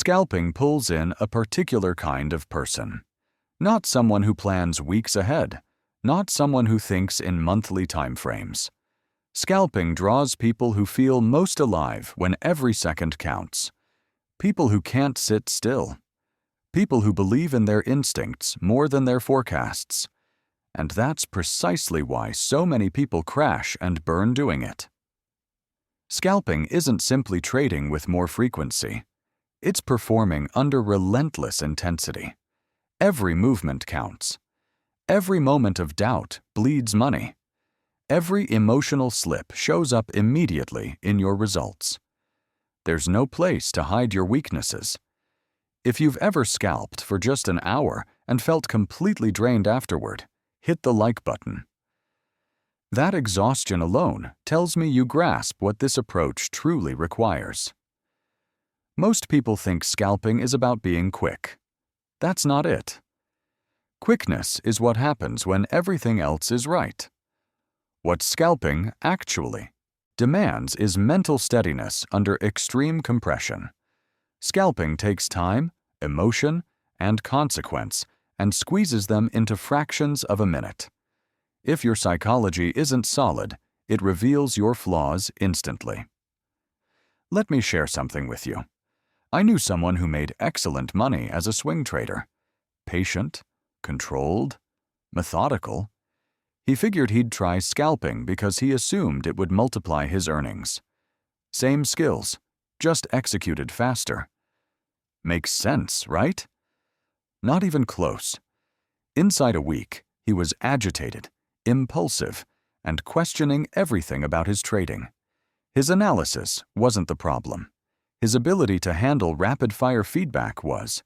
Scalping pulls in a particular kind of person. Not someone who plans weeks ahead, not someone who thinks in monthly timeframes. Scalping draws people who feel most alive when every second counts. People who can't sit still. People who believe in their instincts more than their forecasts. And that's precisely why so many people crash and burn doing it. Scalping isn't simply trading with more frequency. It's performing under relentless intensity. Every movement counts. Every moment of doubt bleeds money. Every emotional slip shows up immediately in your results. There's no place to hide your weaknesses. If you've ever scalped for just an hour and felt completely drained afterward, hit the like button. That exhaustion alone tells me you grasp what this approach truly requires. Most people think scalping is about being quick. That's not it. Quickness is what happens when everything else is right. What scalping actually demands is mental steadiness under extreme compression. Scalping takes time, emotion, and consequence and squeezes them into fractions of a minute. If your psychology isn't solid, it reveals your flaws instantly. Let me share something with you. I knew someone who made excellent money as a swing trader. Patient, controlled, methodical. He figured he'd try scalping because he assumed it would multiply his earnings. Same skills, just executed faster. Makes sense, right? Not even close. Inside a week, he was agitated, impulsive, and questioning everything about his trading. His analysis wasn't the problem. His ability to handle rapid-fire feedback was.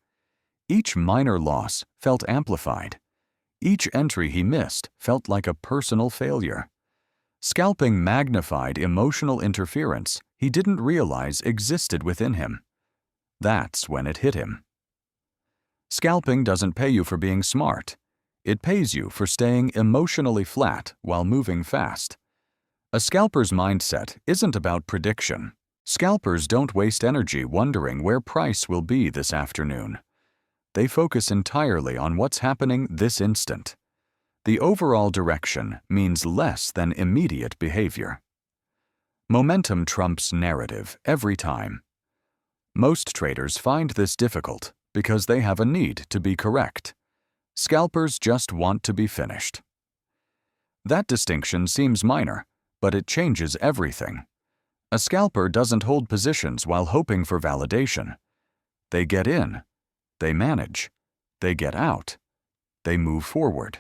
Each minor loss felt amplified. Each entry he missed felt like a personal failure. Scalping magnified emotional interference he didn't realize existed within him. That's when it hit him. Scalping doesn't pay you for being smart. It pays you for staying emotionally flat while moving fast. A scalper's mindset isn't about prediction. Scalpers don't waste energy wondering where price will be this afternoon. They focus entirely on what's happening this instant. The overall direction means less than immediate behavior. Momentum trumps narrative every time. Most traders find this difficult because they have a need to be correct. Scalpers just want to be finished. That distinction seems minor, but it changes everything. A scalper doesn't hold positions while hoping for validation. They get in, they manage, they get out, they move forward.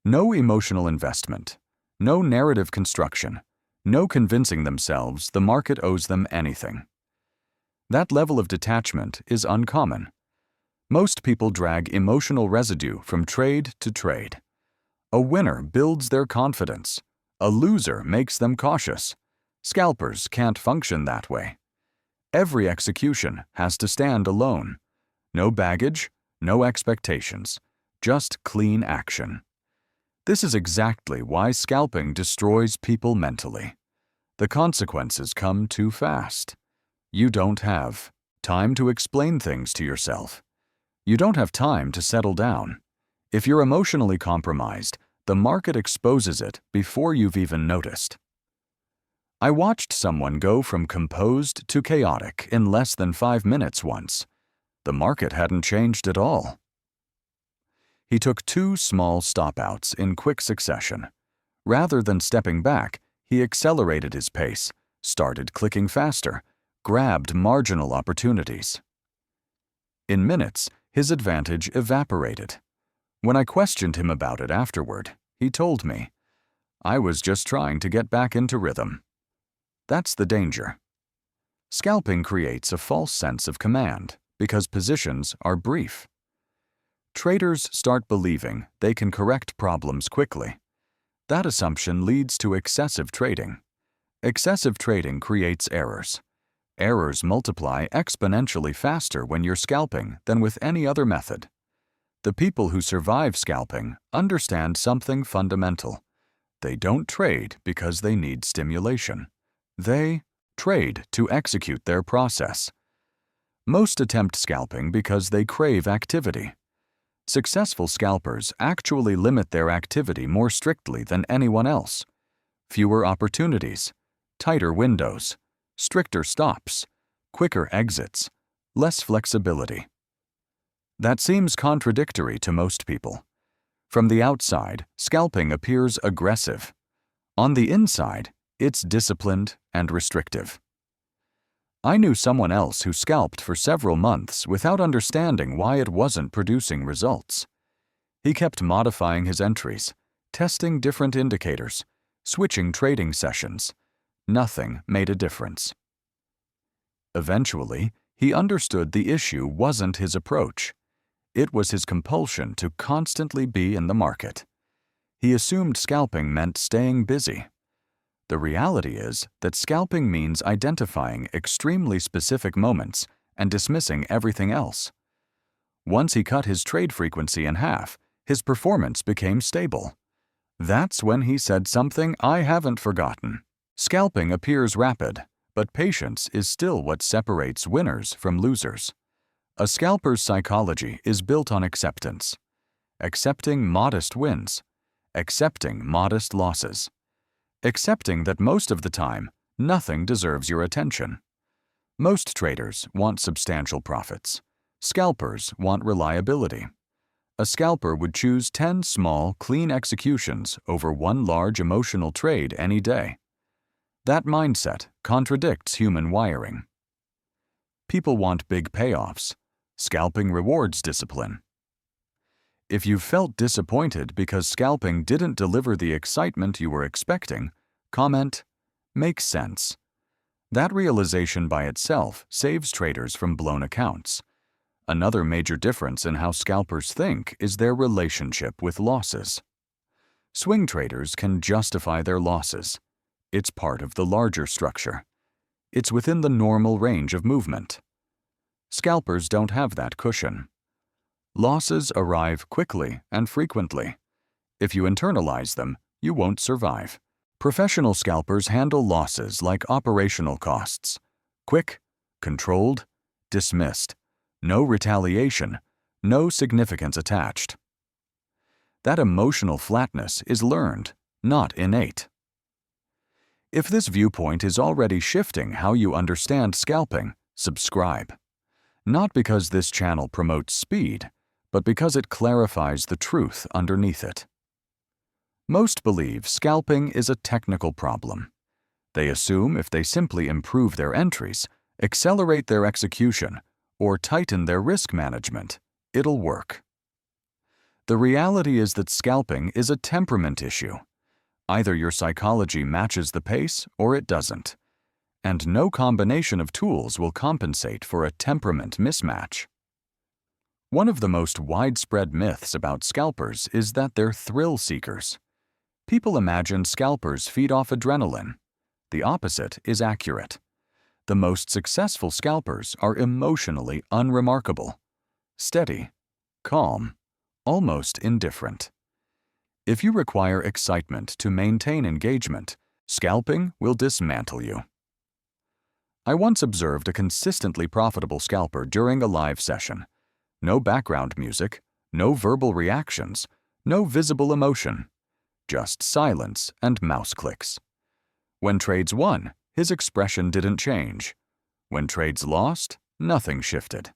No emotional investment, no narrative construction, no convincing themselves the market owes them anything. That level of detachment is uncommon. Most people drag emotional residue from trade to trade. A winner builds their confidence. A loser makes them cautious. Scalpers can't function that way. Every execution has to stand alone. No baggage, no expectations, just clean action. This is exactly why scalping destroys people mentally. The consequences come too fast. You don't have time to explain things to yourself. You don't have time to settle down. If you're emotionally compromised, the market exposes it before you've even noticed. I watched someone go from composed to chaotic in less than 5 minutes once. The market hadn't changed at all. He took 2 small stop-outs in quick succession. Rather than stepping back, he accelerated his pace, started clicking faster, grabbed marginal opportunities. In minutes, his advantage evaporated. When I questioned him about it afterward, he told me, "I was just trying to get back into rhythm." That's the danger. Scalping creates a false sense of command because positions are brief. Traders start believing they can correct problems quickly. That assumption leads to excessive trading. Excessive trading creates errors. Errors multiply exponentially faster when you're scalping than with any other method. The people who survive scalping understand something fundamental. They don't trade because they need stimulation. They trade to execute their process. Most attempt scalping because they crave activity. Successful scalpers actually limit their activity more strictly than anyone else. Fewer opportunities, tighter windows, stricter stops, quicker exits, less flexibility. That seems contradictory to most people. From the outside, scalping appears aggressive. On the inside, it's disciplined and restrictive. I knew someone else who scalped for several months without understanding why it wasn't producing results. He kept modifying his entries, testing different indicators, switching trading sessions. Nothing made a difference. Eventually, he understood the issue wasn't his approach. It was his compulsion to constantly be in the market. He assumed scalping meant staying busy. The reality is that scalping means identifying extremely specific moments and dismissing everything else. Once he cut his trade frequency in half, his performance became stable. That's when he said something I haven't forgotten. Scalping appears rapid, but patience is still what separates winners from losers. A scalper's psychology is built on acceptance. Accepting modest wins. Accepting modest losses. Accepting that most of the time, nothing deserves your attention. Most traders want substantial profits. Scalpers want reliability. A scalper would choose 10 small, clean executions over one large emotional trade any day. That mindset contradicts human wiring. People want big payoffs. Scalping rewards discipline. If you've felt disappointed because scalping didn't deliver the excitement you were expecting, comment, "Makes sense." That realization by itself saves traders from blown accounts. Another major difference in how scalpers think is their relationship with losses. Swing traders can justify their losses. It's part of the larger structure. It's within the normal range of movement. Scalpers don't have that cushion. Losses arrive quickly and frequently. If you internalize them, you won't survive. Professional scalpers handle losses like operational costs. Quick, controlled, dismissed. No retaliation, no significance attached. That emotional flatness is learned, not innate. If this viewpoint is already shifting how you understand scalping, subscribe. Not because this channel promotes speed, but because it clarifies the truth underneath it. Most believe scalping is a technical problem. They assume if they simply improve their entries, accelerate their execution, or tighten their risk management, it'll work. The reality is that scalping is a temperament issue. Either your psychology matches the pace or it doesn't. And no combination of tools will compensate for a temperament mismatch. One of the most widespread myths about scalpers is that they're thrill seekers. People imagine scalpers feed off adrenaline. The opposite is accurate. The most successful scalpers are emotionally unremarkable, steady, calm, almost indifferent. If you require excitement to maintain engagement, scalping will dismantle you. I once observed a consistently profitable scalper during a live session. No background music, no verbal reactions, no visible emotion, just silence and mouse clicks. When trades won, his expression didn't change. When trades lost, nothing shifted.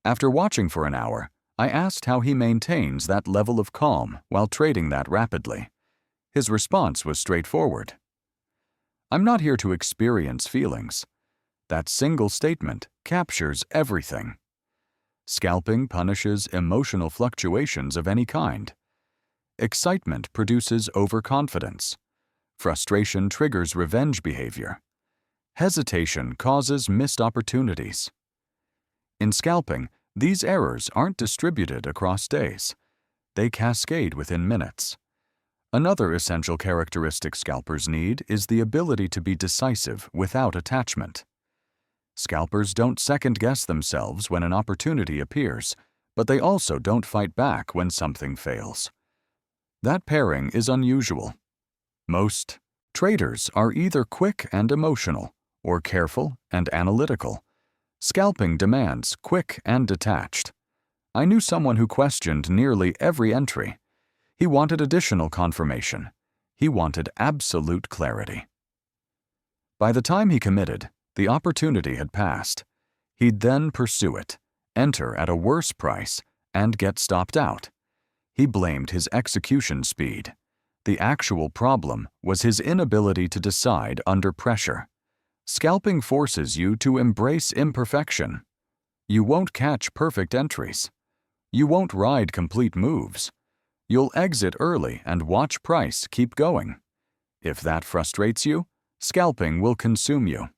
After watching for an hour, I asked how he maintains that level of calm while trading that rapidly. His response was straightforward. "I'm not here to experience feelings." That single statement captures everything. Scalping punishes emotional fluctuations of any kind. Excitement produces overconfidence. Frustration triggers revenge behavior. Hesitation causes missed opportunities. In scalping, these errors aren't distributed across days. They cascade within minutes. Another essential characteristic scalpers need is the ability to be decisive without attachment. Scalpers don't second-guess themselves when an opportunity appears, but they also don't fight back when something fails. That pairing is unusual. Most traders are either quick and emotional or careful and analytical. Scalping demands quick and detached. I knew someone who questioned nearly every entry. He wanted additional confirmation. He wanted absolute clarity. By the time he committed, the opportunity had passed. He'd then pursue it, enter at a worse price, and get stopped out. He blamed his execution speed. The actual problem was his inability to decide under pressure. Scalping forces you to embrace imperfection. You won't catch perfect entries. You won't ride complete moves. You'll exit early and watch price keep going. If that frustrates you, scalping will consume you.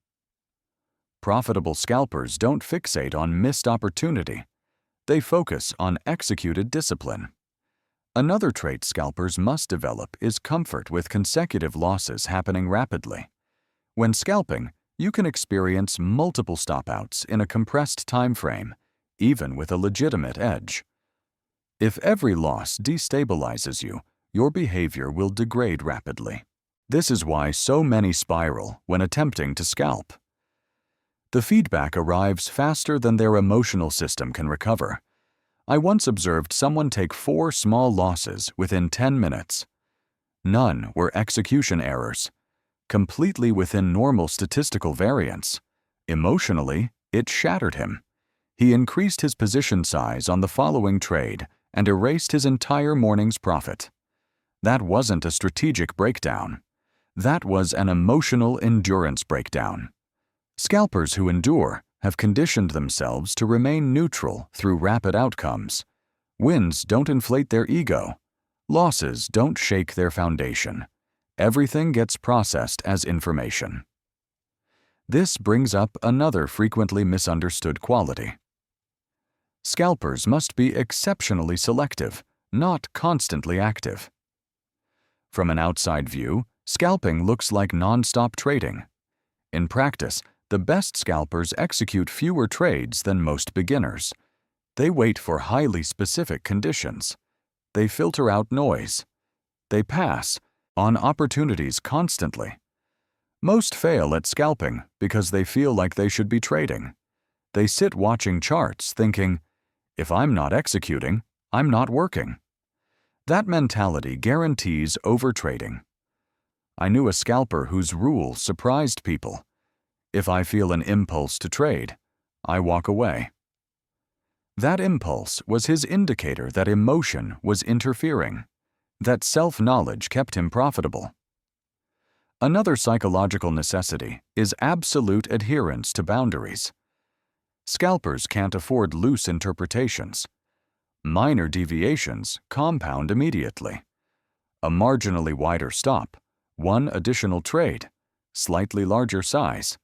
Profitable scalpers don't fixate on missed opportunity. They focus on executed discipline. Another trait scalpers must develop is comfort with consecutive losses happening rapidly. When scalping, you can experience multiple stopouts in a compressed time frame, even with a legitimate edge. If every loss destabilizes you, your behavior will degrade rapidly. This is why so many spiral when attempting to scalp. The feedback arrives faster than their emotional system can recover. I once observed someone take 4 small losses within 10 minutes. None were execution errors. Completely within normal statistical variance. Emotionally, it shattered him. He increased his position size on the following trade and erased his entire morning's profit. That wasn't a strategic breakdown. That was an emotional endurance breakdown. Scalpers who endure have conditioned themselves to remain neutral through rapid outcomes. Wins don't inflate their ego. Losses don't shake their foundation. Everything gets processed as information. This brings up another frequently misunderstood quality. Scalpers must be exceptionally selective, not constantly active. From an outside view, scalping looks like non-stop trading. In practice, the best scalpers execute fewer trades than most beginners. They wait for highly specific conditions. They filter out noise. They pass on opportunities constantly. Most fail at scalping because they feel like they should be trading. They sit watching charts thinking, if I'm not executing, I'm not working. That mentality guarantees overtrading. I knew a scalper whose rule surprised people. If I feel an impulse to trade, I walk away. That impulse was his indicator that emotion was interfering, that self-knowledge kept him profitable. Another psychological necessity is absolute adherence to boundaries. Scalpers can't afford loose interpretations. Minor deviations compound immediately. A marginally wider stop, one additional trade, slightly larger size.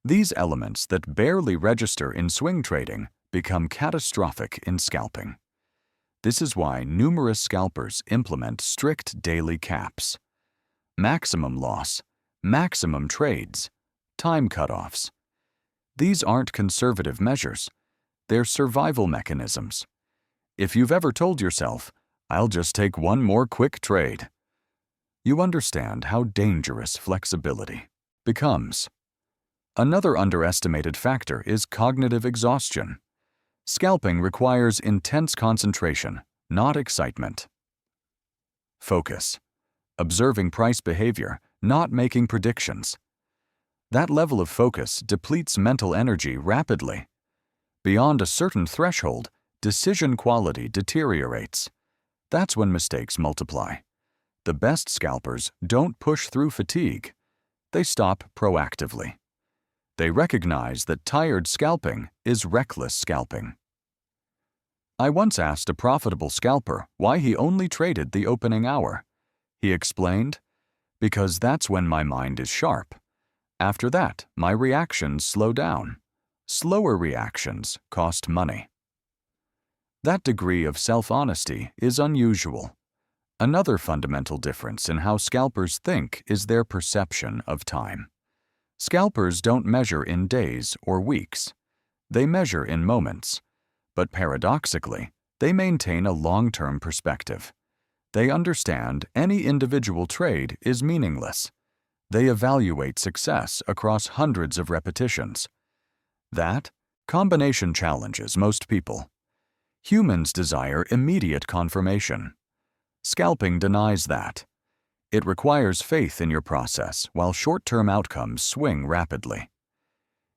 These elements that barely register in swing trading become catastrophic in scalping. This is why numerous scalpers implement strict daily caps. Maximum loss, maximum trades, time cutoffs. These aren't conservative measures. They're survival mechanisms. If you've ever told yourself, I'll just take one more quick trade, you understand how dangerous flexibility becomes. Another underestimated factor is cognitive exhaustion. Scalping requires intense concentration, not excitement. Focus. Observing price behavior, not making predictions. That level of focus depletes mental energy rapidly. Beyond a certain threshold, decision quality deteriorates. That's when mistakes multiply. The best scalpers don't push through fatigue. They stop proactively. They recognize that tired scalping is reckless scalping. I once asked a profitable scalper why he only traded the opening hour. He explained, because that's when my mind is sharp. After that, my reactions slow down. Slower reactions cost money. That degree of self-honesty is unusual. Another fundamental difference in how scalpers think is their perception of time. Scalpers don't measure in days or weeks. They measure in moments. But paradoxically, they maintain a long-term perspective. They understand any individual trade is meaningless. They evaluate success across hundreds of repetitions. That combination challenges most people. Humans desire immediate confirmation. Scalping denies that. It requires faith in your process while short-term outcomes swing rapidly.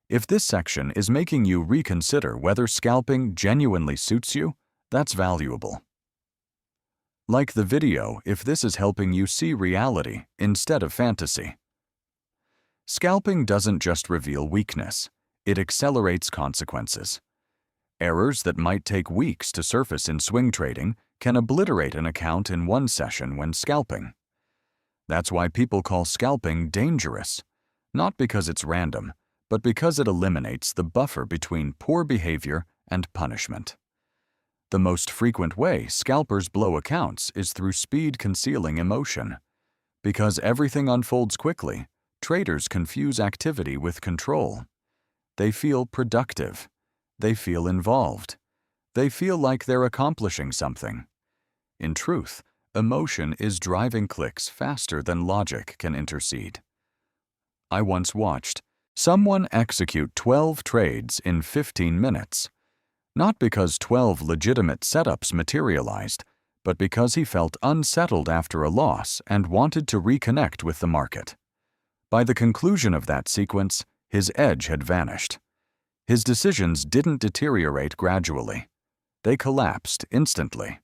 If this section is making you reconsider whether scalping genuinely suits you, that's valuable. Like the video if this is helping you see reality instead of fantasy. Scalping doesn't just reveal weakness, it accelerates consequences. Errors that might take weeks to surface in swing trading can obliterate an account in one session when scalping. That's why people call scalping dangerous, not because it's random, but because it eliminates the buffer between poor behavior and punishment. The most frequent way scalpers blow accounts is through speed concealing emotion. Because everything unfolds quickly, traders confuse activity with control. They feel productive. They feel involved. They feel like they're accomplishing something. In truth, emotion is driving clicks faster than logic can intercede. I once watched someone execute 12 trades in 15 minutes. Not because 12 legitimate setups materialized, but because he felt unsettled after a loss and wanted to reconnect with the market. By the conclusion of that sequence, his edge had vanished. His decisions didn't deteriorate gradually. They collapsed instantly.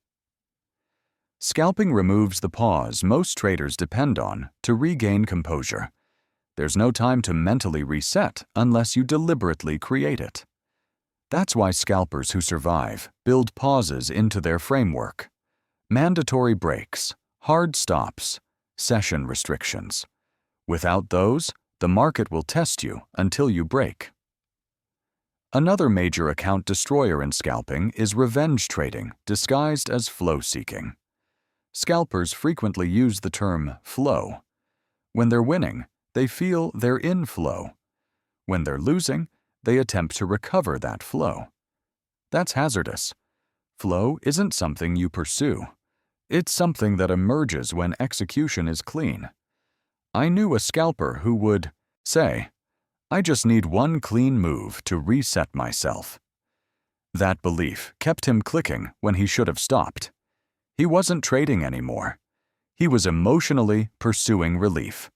Scalping removes the pause most traders depend on to regain composure. There's no time to mentally reset unless you deliberately create it. That's why scalpers who survive build pauses into their framework. Mandatory breaks, hard stops, session restrictions. Without those, the market will test you until you break. Another major account destroyer in scalping is revenge trading, disguised as flow seeking. Scalpers frequently use the term flow. When they're winning, they feel they're in flow. When they're losing, they attempt to recover that flow. That's hazardous. Flow isn't something you pursue. It's something that emerges when execution is clean. I knew a scalper who would say, "I just need one clean move to reset myself." That belief kept him clicking when he should have stopped. He wasn't trading anymore. He was emotionally pursuing relief.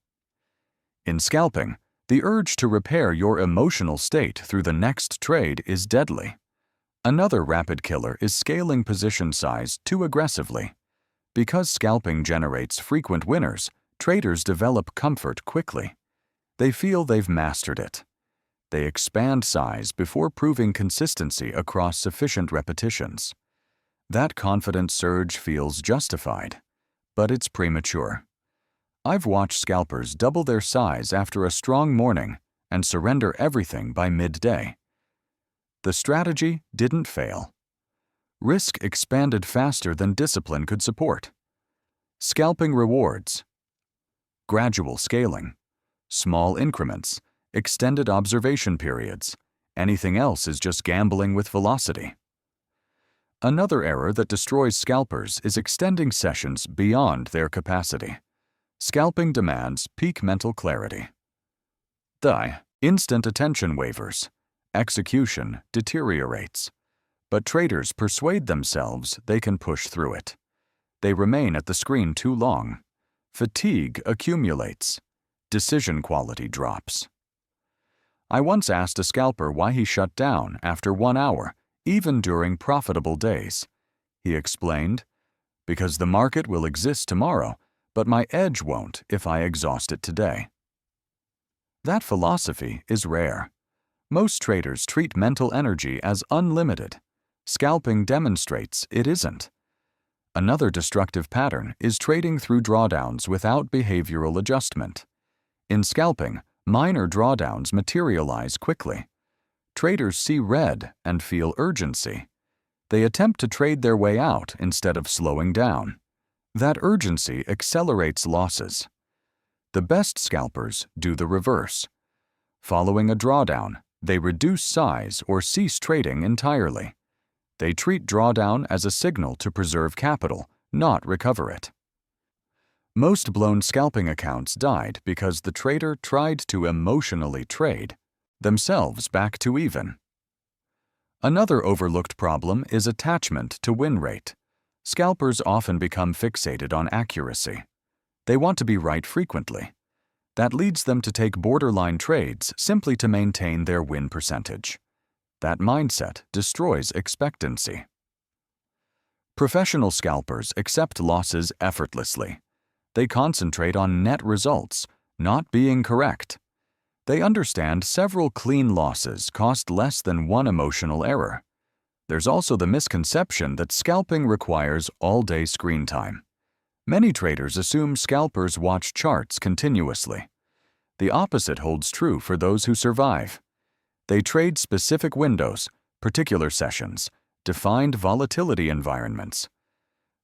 In scalping, the urge to repair your emotional state through the next trade is deadly. Another rapid killer is scaling position size too aggressively. Because scalping generates frequent winners, traders develop comfort quickly. They feel they've mastered it. They expand size before proving consistency across sufficient repetitions. That confidence surge feels justified, but it's premature. I've watched scalpers double their size after a strong morning and surrender everything by midday. The strategy didn't fail. Risk expanded faster than discipline could support. Scalping rewards: gradual scaling, small increments, extended observation periods. Anything else is just gambling with velocity. Another error that destroys scalpers is extending sessions beyond their capacity. Scalping demands peak mental clarity. The instant attention wavers. Execution deteriorates. But traders persuade themselves they can push through it. They remain at the screen too long. Fatigue accumulates. Decision quality drops. I once asked a scalper why he shut down after 1 hour, even during profitable days. He explained, "Because the market will exist tomorrow, but my edge won't if I exhaust it today." That philosophy is rare. Most traders treat mental energy as unlimited. Scalping demonstrates it isn't. Another destructive pattern is trading through drawdowns without behavioral adjustment. In scalping, minor drawdowns materialize quickly. Traders see red and feel urgency. They attempt to trade their way out instead of slowing down. That urgency accelerates losses. The best scalpers do the reverse. Following a drawdown, they reduce size or cease trading entirely. They treat drawdown as a signal to preserve capital, not recover it. Most blown scalping accounts died because the trader tried to emotionally trade. themselves back to even. Another overlooked problem is attachment to win rate. Scalpers often become fixated on accuracy. They want to be right frequently. That leads them to take borderline trades simply to maintain their win percentage. That mindset destroys expectancy. Professional scalpers accept losses effortlessly. They concentrate on net results, not being correct. They understand several clean losses cost less than one emotional error. There's also the misconception that scalping requires all-day screen time. Many traders assume scalpers watch charts continuously. The opposite holds true for those who survive. They trade specific windows, particular sessions, defined volatility environments.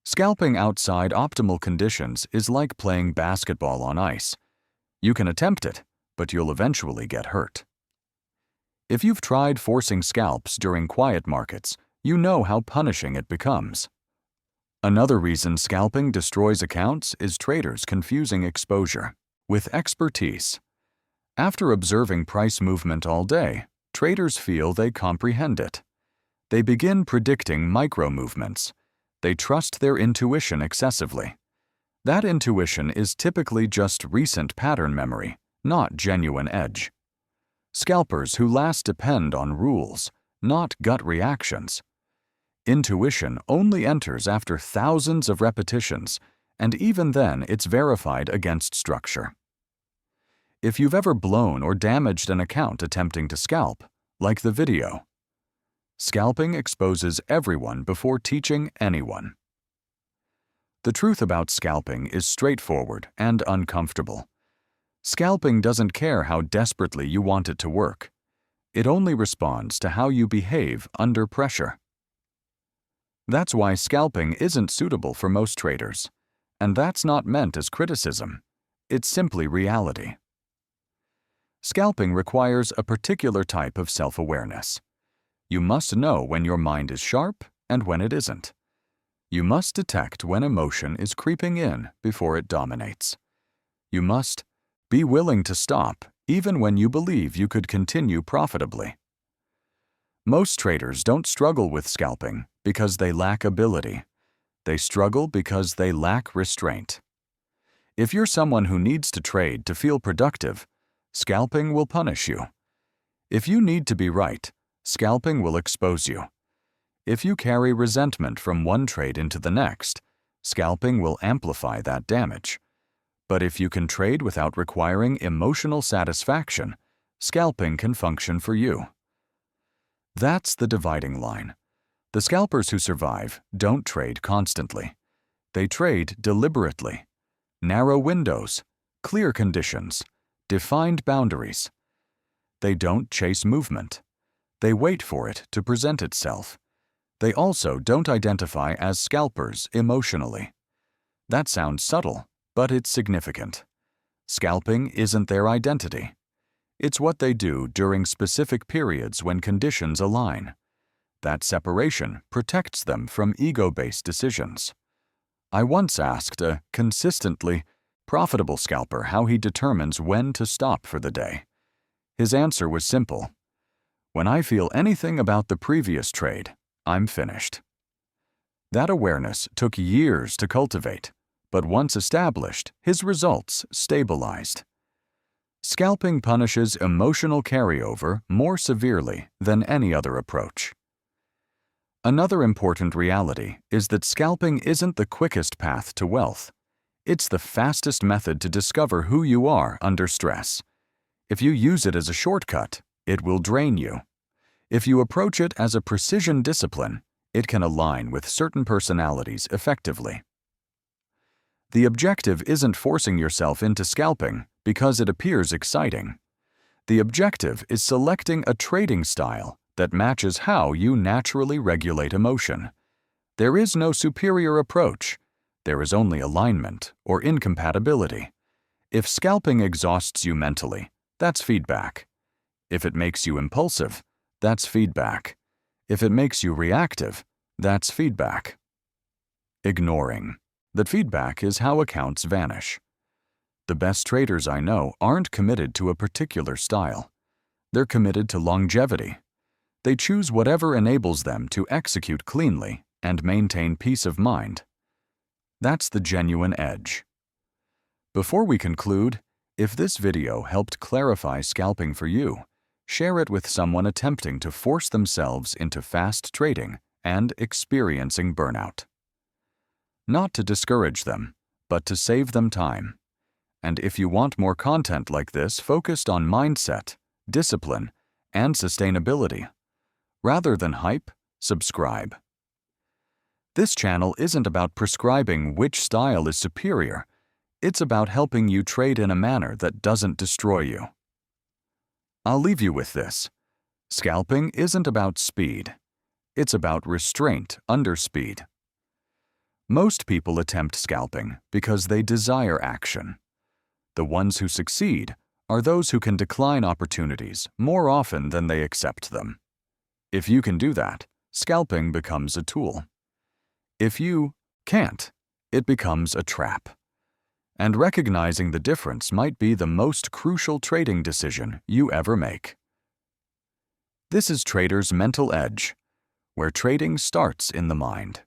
Scalping outside optimal conditions is like playing basketball on ice. You can attempt it, but you'll eventually get hurt. If you've tried forcing scalps during quiet markets, you know how punishing it becomes. Another reason scalping destroys accounts is traders confusing exposure with expertise. After observing price movement all day, traders feel they comprehend it. They begin predicting micro-movements. They trust their intuition excessively. That intuition is typically just recent pattern memory, not genuine edge. Scalpers who last depend on rules, not gut reactions. Intuition only enters after thousands of repetitions, and even then it's verified against structure. If you've ever blown or damaged an account attempting to scalp, like the video. Scalping exposes everyone before teaching anyone. The truth about scalping is straightforward and uncomfortable. Scalping doesn't care how desperately you want it to work. It only responds to how you behave under pressure. That's why scalping isn't suitable for most traders. And that's not meant as criticism. It's simply reality. Scalping requires a particular type of self-awareness. You must know when your mind is sharp and when it isn't. You must detect when emotion is creeping in before it dominates. You must be willing to stop even when you believe you could continue profitably. Most traders don't struggle with scalping because they lack ability. They struggle because they lack restraint. If you're someone who needs to trade to feel productive, scalping will punish you. If you need to be right, scalping will expose you. If you carry resentment from one trade into the next, scalping will amplify that damage. But if you can trade without requiring emotional satisfaction, scalping can function for you. That's the dividing line. The scalpers who survive don't trade constantly. They trade deliberately. Narrow windows, clear conditions, defined boundaries. They don't chase movement. They wait for it to present itself. They also don't identify as scalpers emotionally. That sounds subtle, but it's significant. Scalping isn't their identity. It's what they do during specific periods when conditions align. That separation protects them from ego-based decisions. I once asked a consistently profitable scalper how he determines when to stop for the day. His answer was simple. When I feel anything about the previous trade, I'm finished. That awareness took years to cultivate, but once established, his results stabilized. Scalping punishes emotional carryover more severely than any other approach. Another important reality is that scalping isn't the quickest path to wealth. It's the fastest method to discover who you are under stress. If you use it as a shortcut, it will drain you. If you approach it as a precision discipline, it can align with certain personalities effectively. The objective isn't forcing yourself into scalping because it appears exciting. The objective is selecting a trading style that matches how you naturally regulate emotion. There is no superior approach. There is only alignment or incompatibility. If scalping exhausts you mentally, that's feedback. If it makes you impulsive, that's feedback. If it makes you reactive, that's feedback. Ignoring that feedback is how accounts vanish. The best traders I know aren't committed to a particular style. They're committed to longevity. They choose whatever enables them to execute cleanly and maintain peace of mind. That's the genuine edge. Before we conclude, if this video helped clarify scalping for you, share it with someone attempting to force themselves into fast trading and experiencing burnout. Not to discourage them, but to save them time. And if you want more content like this focused on mindset, discipline, and sustainability, rather than hype, subscribe. This channel isn't about prescribing which style is superior. It's about helping you trade in a manner that doesn't destroy you. I'll leave you with this. Scalping isn't about speed. It's about restraint under speed. Most people attempt scalping because they desire action. The ones who succeed are those who can decline opportunities more often than they accept them. If you can do that, scalping becomes a tool. If you can't, it becomes a trap. And recognizing the difference might be the most crucial trading decision you ever make. This is Trader's Mental Edge, where trading starts in the mind.